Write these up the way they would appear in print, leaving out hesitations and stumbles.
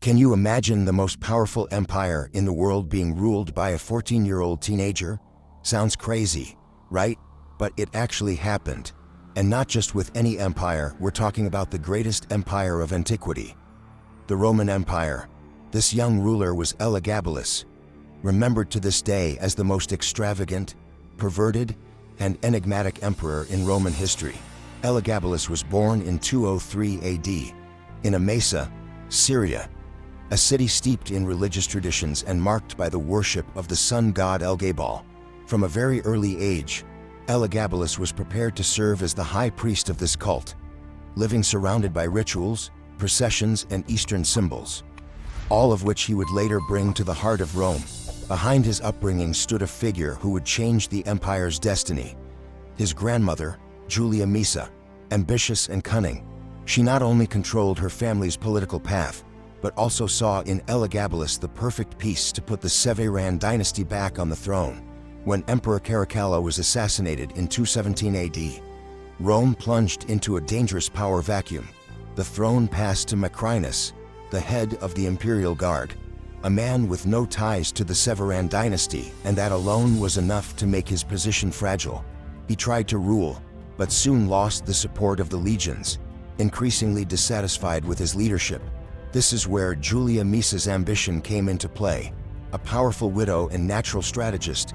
Can you imagine the most powerful empire in the world being ruled by a 14-year-old teenager? Sounds crazy, right? But it actually happened. And not just with any empire, we're talking about the greatest empire of antiquity, the Roman Empire. This young ruler was Elagabalus, remembered to this day as the most extravagant, perverted, and enigmatic emperor in Roman history. Elagabalus was born in 203 AD in Emesa, Syria, a city steeped in religious traditions and marked by the worship of the sun god El-Gabal. From a very early age, Elagabalus was prepared to serve as the high priest of this cult, living surrounded by rituals, processions, and Eastern symbols, all of which he would later bring to the heart of Rome. Behind his upbringing stood a figure who would change the empire's destiny. His grandmother, Julia Misa, ambitious and cunning, she not only controlled her family's political path, but also saw in Elagabalus the perfect piece to put the Severan dynasty back on the throne. When Emperor Caracalla was assassinated in 217 AD, Rome plunged into a dangerous power vacuum. The throne passed to Macrinus, the head of the imperial guard, a man with no ties to the Severan dynasty, and that alone was enough to make his position fragile. He tried to rule, but soon lost the support of the legions, increasingly dissatisfied with his leadership. This is where Julia Misa's ambition came into play. A powerful widow and natural strategist,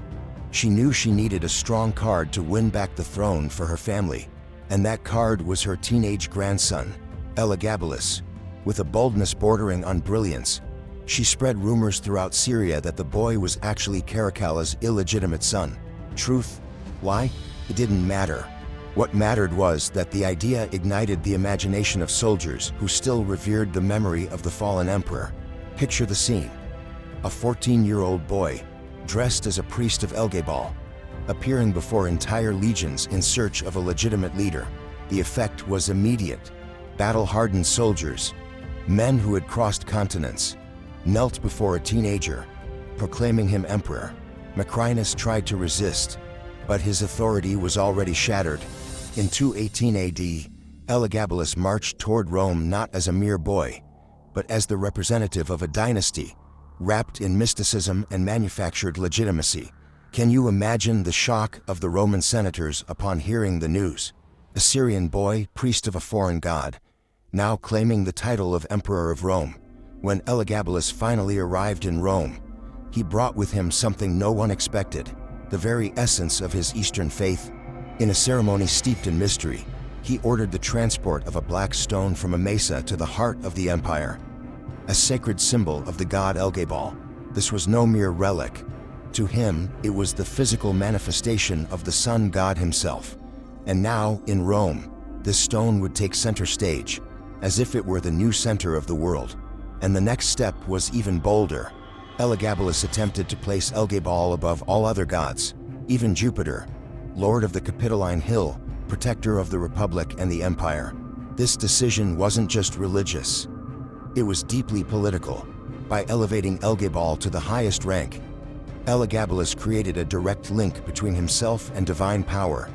she knew she needed a strong card to win back the throne for her family, and that card was her teenage grandson, Elagabalus. With a boldness bordering on brilliance, she spread rumors throughout Syria that the boy was actually Caracalla's illegitimate son. Truth? Lie? It didn't matter. What mattered was that the idea ignited the imagination of soldiers who still revered the memory of the fallen emperor. Picture the scene. A 14-year-old boy, dressed as a priest of El-Gabal, appearing before entire legions in search of a legitimate leader. The effect was immediate. Battle-hardened soldiers, men who had crossed continents, knelt before a teenager, proclaiming him emperor. Macrinus tried to resist, but his authority was already shattered. In 218 AD, Elagabalus marched toward Rome not as a mere boy, but as the representative of a dynasty, wrapped in mysticism and manufactured legitimacy. Can you imagine the shock of the Roman senators upon hearing the news? A Syrian boy, priest of a foreign god, now claiming the title of Emperor of Rome. When Elagabalus finally arrived in Rome, he brought with him something no one expected, the very essence of his Eastern faith. In a ceremony steeped in mystery, he ordered the transport of a black stone from Emesa to the heart of the empire, a sacred symbol of the god El-Gabal. This was no mere relic. To him, it was the physical manifestation of the sun god himself. And now, in Rome, this stone would take center stage, as if it were the new center of the world. And the next step was even bolder. Elagabalus attempted to place El-Gabal above all other gods, even Jupiter, lord of the Capitoline Hill, protector of the Republic and the Empire. This decision wasn't just religious. It was deeply political. By elevating El-Gabal to the highest rank, Elagabalus created a direct link between himself and divine power,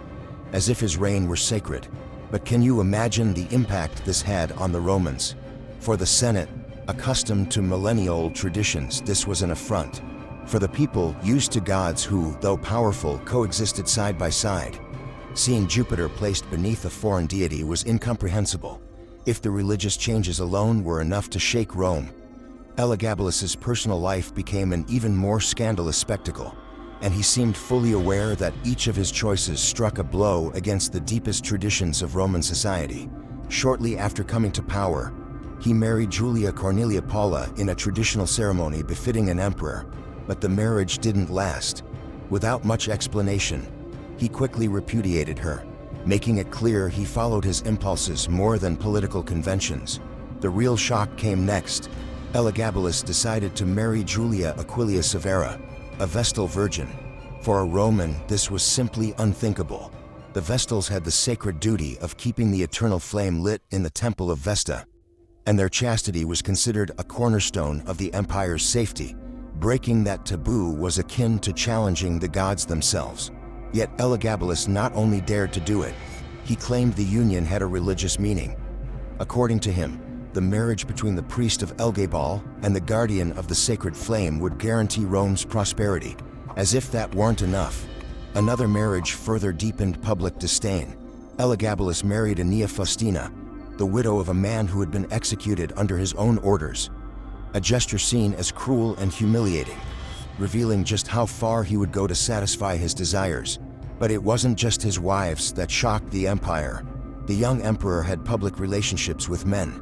as if his reign were sacred. But can you imagine the impact this had on the Romans? For the Senate, accustomed to millennial traditions, this was an affront. For the people, used to gods who, though powerful, coexisted side by side, seeing Jupiter placed beneath a foreign deity was incomprehensible. If the religious changes alone were enough to shake Rome, Elagabalus's personal life became an even more scandalous spectacle, and he seemed fully aware that each of his choices struck a blow against the deepest traditions of Roman society. Shortly after coming to power, he married Julia Cornelia Paula in a traditional ceremony befitting an emperor, but the marriage didn't last. Without much explanation, he quickly repudiated her, making it clear he followed his impulses more than political conventions. The real shock came next. Elagabalus decided to marry Julia Aquilia Severa, a Vestal virgin. For a Roman, this was simply unthinkable. The Vestals had the sacred duty of keeping the eternal flame lit in the Temple of Vesta, and their chastity was considered a cornerstone of the empire's safety. Breaking that taboo was akin to challenging the gods themselves. Yet Elagabalus not only dared to do it, he claimed the union had a religious meaning. According to him, the marriage between the priest of El-Gabal and the guardian of the sacred flame would guarantee Rome's prosperity. As if that weren't enough, another marriage further deepened public disdain. Elagabalus married Aeneia Faustina, the widow of a man who had been executed under his own orders, a gesture seen as cruel and humiliating, revealing just how far he would go to satisfy his desires. But it wasn't just his wives that shocked the empire. The young emperor had public relationships with men,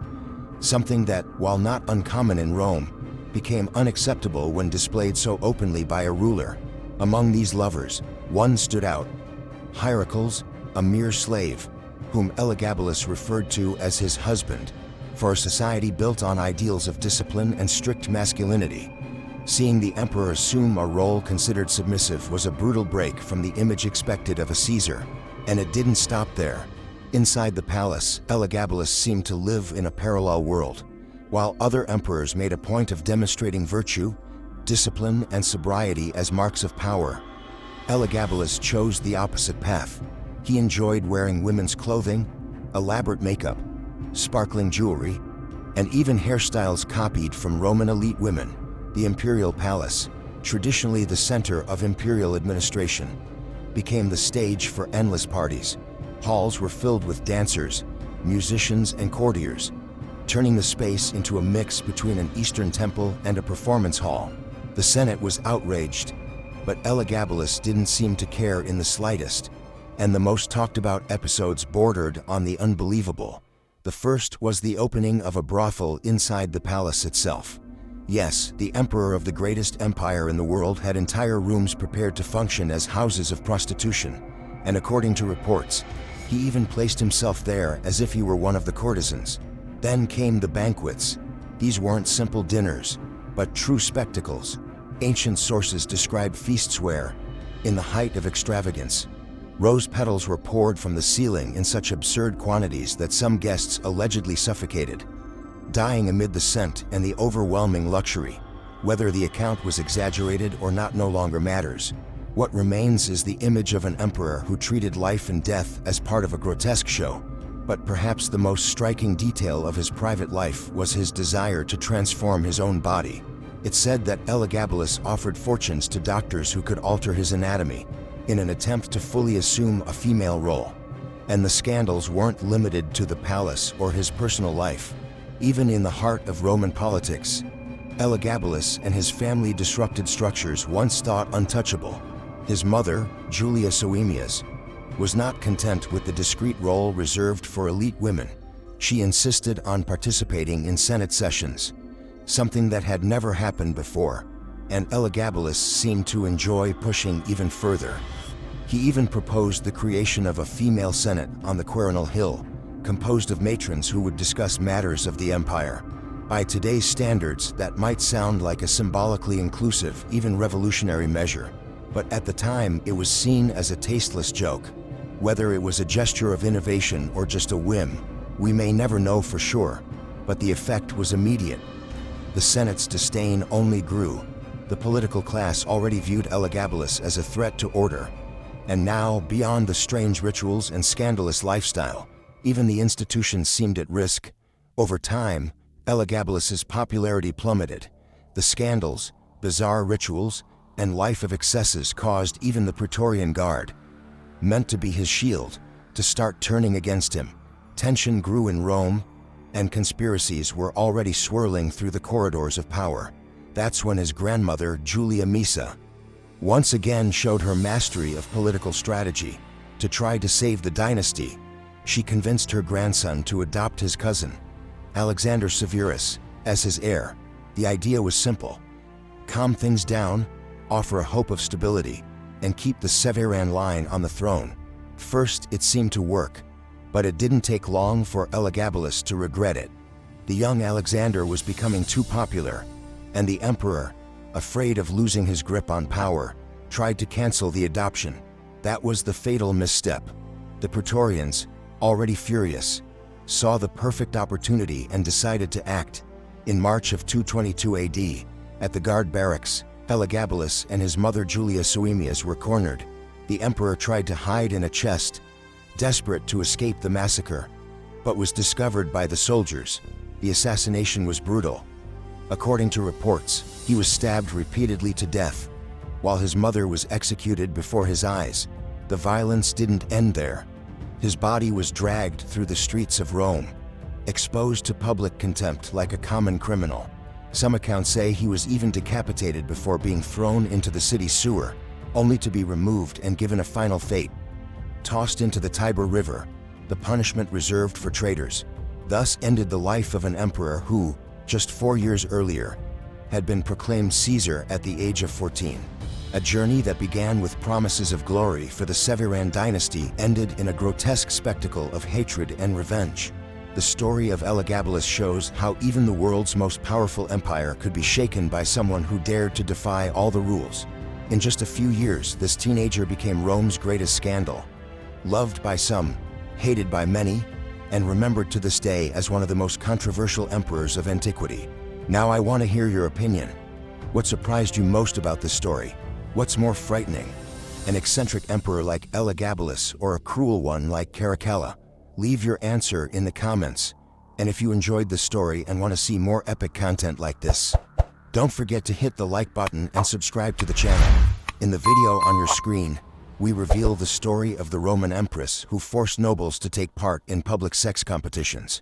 something that, while not uncommon in Rome, became unacceptable when displayed so openly by a ruler. Among these lovers, one stood out: Hierocles, a mere slave, whom Elagabalus referred to as his husband. For a society built on ideals of discipline and strict masculinity, seeing the emperor assume a role considered submissive was a brutal break from the image expected of a Caesar. And it didn't stop there. Inside the palace, Elagabalus seemed to live in a parallel world. While other emperors made a point of demonstrating virtue, discipline, and sobriety as marks of power, Elagabalus chose the opposite path. He enjoyed wearing women's clothing, elaborate makeup, sparkling jewelry, and even hairstyles copied from Roman elite women. The imperial palace, traditionally the center of imperial administration, became the stage for endless parties. Halls were filled with dancers, musicians, and courtiers, turning the space into a mix between an Eastern temple and a performance hall. The Senate was outraged, but Elagabalus didn't seem to care in the slightest, and the most talked about episodes bordered on the unbelievable. The first was the opening of a brothel inside the palace itself. Yes, the emperor of the greatest empire in the world had entire rooms prepared to function as houses of prostitution, and according to reports, he even placed himself there as if he were one of the courtesans. Then came the banquets. These weren't simple dinners, but true spectacles. Ancient sources describe feasts where, in the height of extravagance, rose petals were poured from the ceiling in such absurd quantities that some guests allegedly suffocated, dying amid the scent and the overwhelming luxury. Whether the account was exaggerated or not no longer matters. What remains is the image of an emperor who treated life and death as part of a grotesque show. But perhaps the most striking detail of his private life was his desire to transform his own body. It's said that Elagabalus offered fortunes to doctors who could alter his anatomy, in an attempt to fully assume a female role. And the scandals weren't limited to the palace or his personal life. Even in the heart of Roman politics, Elagabalus and his family disrupted structures once thought untouchable. His mother, Julia Soaemias, was not content with the discreet role reserved for elite women. She insisted on participating in Senate sessions, something that had never happened before, and Elagabalus seemed to enjoy pushing even further. He even proposed the creation of a female Senate on the Quirinal Hill, composed of matrons who would discuss matters of the empire. By today's standards, that might sound like a symbolically inclusive, even revolutionary measure, but at the time it was seen as a tasteless joke. Whether it was a gesture of innovation or just a whim, we may never know for sure, but the effect was immediate. The Senate's disdain only grew. The political class already viewed Elagabalus as a threat to order, and now, beyond the strange rituals and scandalous lifestyle, even the institutions seemed at risk. Over time, Elagabalus's popularity plummeted. The scandals, bizarre rituals, and life of excesses caused even the Praetorian Guard, meant to be his shield, to start turning against him. Tension grew in Rome, and conspiracies were already swirling through the corridors of power. That's when his grandmother, Julia Misa, once again showed her mastery of political strategy. To try to save the dynasty, she convinced her grandson to adopt his cousin, Alexander Severus, as his heir. The idea was simple: calm things down, offer a hope of stability, and keep the Severan line on the throne. First, it seemed to work, but it didn't take long for Elagabalus to regret it. The young Alexander was becoming too popular, and the emperor, afraid of losing his grip on power, tried to cancel the adoption. That was the fatal misstep. The Praetorians, already furious, saw the perfect opportunity and decided to act. In March of 222 AD, at the guard barracks, Elagabalus and his mother Julia Soaemias were cornered. The emperor tried to hide in a chest, desperate to escape the massacre, but was discovered by the soldiers. The assassination was brutal. According to reports, he was stabbed repeatedly to death, while his mother was executed before his eyes. The violence didn't end there. His body was dragged through the streets of Rome, exposed to public contempt like a common criminal. Some accounts say he was even decapitated before being thrown into the city sewer, only to be removed and given a final fate. Tossed into the Tiber River, the punishment reserved for traitors. Thus ended the life of an emperor who, just 4 years earlier, had been proclaimed Caesar at the age of 14. A journey that began with promises of glory for the Severan dynasty ended in a grotesque spectacle of hatred and revenge. The story of Elagabalus shows how even the world's most powerful empire could be shaken by someone who dared to defy all the rules. In just a few years, this teenager became Rome's greatest scandal. Loved by some, hated by many, and remembered to this day as one of the most controversial emperors of antiquity. Now I want to hear your opinion. What surprised you most about this story? What's more frightening? An eccentric emperor like Elagabalus or a cruel one like Caracalla? Leave your answer in the comments. And if you enjoyed the story and want to see more epic content like this, don't forget to hit the like button and subscribe to the channel. In the video on your screen, we reveal the story of the Roman Empress who forced nobles to take part in public sex competitions.